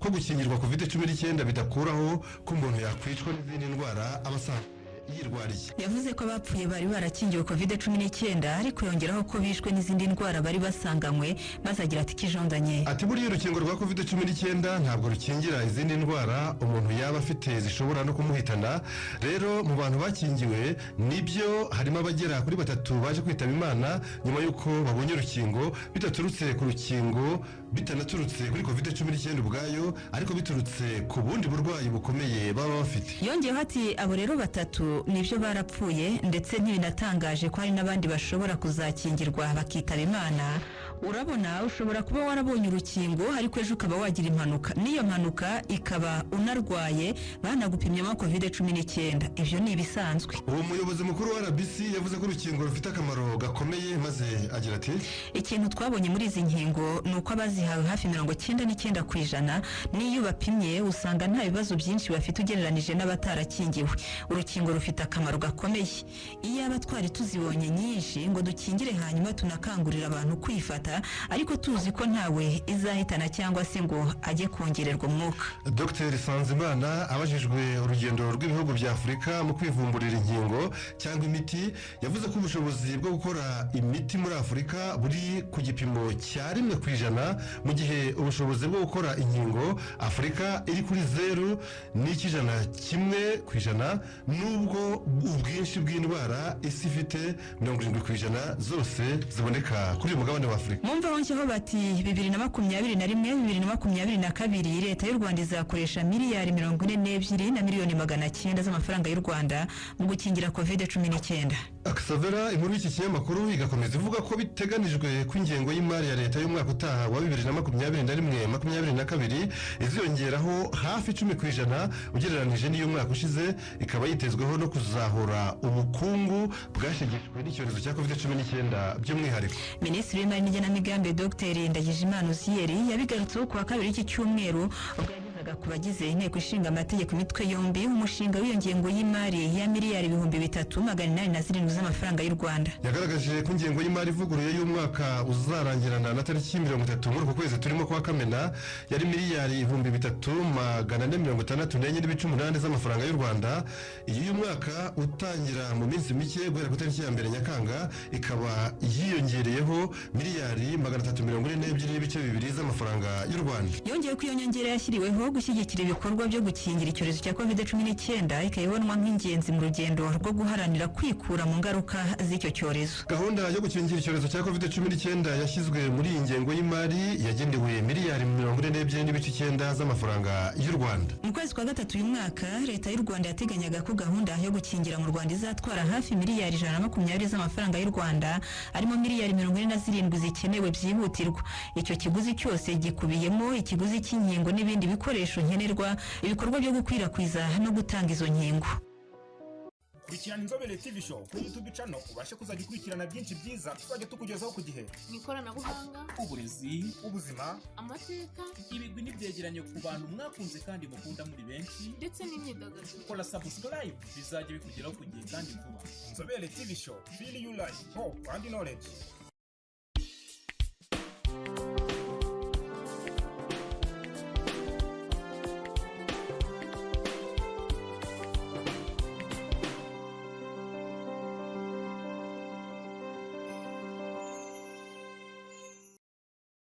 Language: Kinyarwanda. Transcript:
ko gukingirwa COVID-19 bidakuraho ko umuntu yakwicwa n'izindi ndwara abasanzwe yirwariye. Yavuze ko abapfuye bari barakingiwe COVID-19 ariko yongeraho ko bishwe n'izindi ndwara bari basanganywe, maze agira ati kijondanye. Ati buriya urukingo rwa COVID-19 ntabwo rukingira izindi ndwara umuntu yaba afite zishobora no kumuhitana. Rero mu bantu bakingiwe nibyo harimo abagera kuri 3 baje kwitaba Imana nyuma yuko babonye urukingo bidaturutse ku rukingo, bitanaturutse kuri COVID-19 ubwayo, ariko biturutse ku bundi burwayi bukomeye baba bafite. Yongeyeho ati abo rero 3 nibyo barapfuye, ndetse ntibinatangaje ko hari n'abandi bashobora kuzakingirwa bakitaba Imana. Urabona, ushobora kuba warabonye urukingo ariko ejo ukaba wagira impanuka, n'iyo mpanuka ikaba unarwaye banagupimyemo COVID-19. Ivyo ni ibisanzwe. Uwo muyobozi mukuru wa RBC yavuze ko urukingo rufite akamaro gakomeye, maze agira ati ikintu twabonye muri izi nkingo ni uko abazihawe hafi 99% n'iyo bapimye usanga nta bibazo byinshi bafite ugereranije n'abatarakingiwe. Urukingo rufite akamaro gakomeye. Iyo abatwari tuzibonye nyinshi ngo dukingire hanyuma tunakangurira abantu kwifata, ariko tuzi ko ntawe izahitana cyangwa se ngo ajye kongererwa umwuka. Dr Sanzimana abajijwe urugendo rw'ibihugu bya Afurika mu kwivumburira inkingo cyangwa imiti, yavuze ko ubushobozi bwo gukora imiti muri Afurika buri ku gipimo cya 1%, mu gihe ubushobozi bwo gukora inkingo Afurika iri kuri 0.1%, nubwo ubwinshi bw'indwara isi ifite 70% zose ziboneka kuri uyu mugabane wa Afurika. Mumva honcheho bati 2021-2022 leta y'u Rwanda izakoresha miliyari 42 na miliyoni 900 z'amafaranga y'u Rwanda mu gukingira COVID-19. Aksavera inkuru y'iki kinyamakuru igakomeza ivuga ko biteganijwe ko ingengo y'imari ya leta y'umwaka utaha wa 2021-2022 iziyongeraho hafi 10% ugereranije n'iyo mwaka ushize, ikaba yitezweho no kuzahura ubukungu bwashegeshwe n'icyorezo cya COVID-19 by'umwihariko. Minisitiri w'Imari n'Igenamigambi Dr Ndagijimana Uziyeri yabigarutseho kuwa kabiri iki cyumweru ku bagize inteko ishinga amategeko imitwe yombi umushinga w'iyo ngengo y'imari ya miliyari 3,807 z'amafaranga y'u Rwanda. Yagaragaje ko ingengo y'imari ivuguruye y'umwaka uzarangirana na tariki 30 muri uko kwezi turimo kwa Kamena yari miliyari 3,464 z'amafaranga y'u Rwanda. Iyi y'umwaka utangira mu minsi mike guhera ku tariki ya 2 Nyakanga ikaba yiyongereyeho miliyari 342 z'amafaranga y'u Rwanda. Yongeye ko iyo nyongera yashyiriweho gushyigikira ibikorwa byo gukingira icyorezo cya COVID-19 ikayibonwa nk'ingenzi mu rugendo rwo guharanira kwikura mu ngaruka z'icyo cyorezo. Gahunda yo gukingira icyorezo cya COVID-19 yashyizwe muri iyi ngengo y'imari yagendewe miliyari 42.9 z'amafaranga y'u Rwanda. Mu kwezi kwa gatatu uyu mwaka leta y'u Rwanda yateganyaga ko gahunda yo gukingira mu Rwanda izatwara hafi miliyari 120 z'amafaranga y'u Rwanda, arimo miliyari 47 zikenewe byihutirwa. Icyo kiguzi cyose gikubiyemo ikiguzi cy'inkingo n'ibindi bikoresho nkenerwa, ibikorwa byo gukwirakwiza no gutanga izo nkingo. Kurikirana Inzobere TV Show kuri YouTube channel ubashe kuzajya ukurikirana byinshi byiza tuzajya tukugezaho ku gihe. Ikoranabuhanga, uburezi, ubuzima, amateka, ibigwi n'ibyegeranyo ku bantu mwakunze kandi mukunda muri benshi, ndetse n'imyidagaduro. Kora subscribe bizajya bikugeraho ku gihe kandi vuba. Inzobere TV Show, feel you life, hope and knowledge.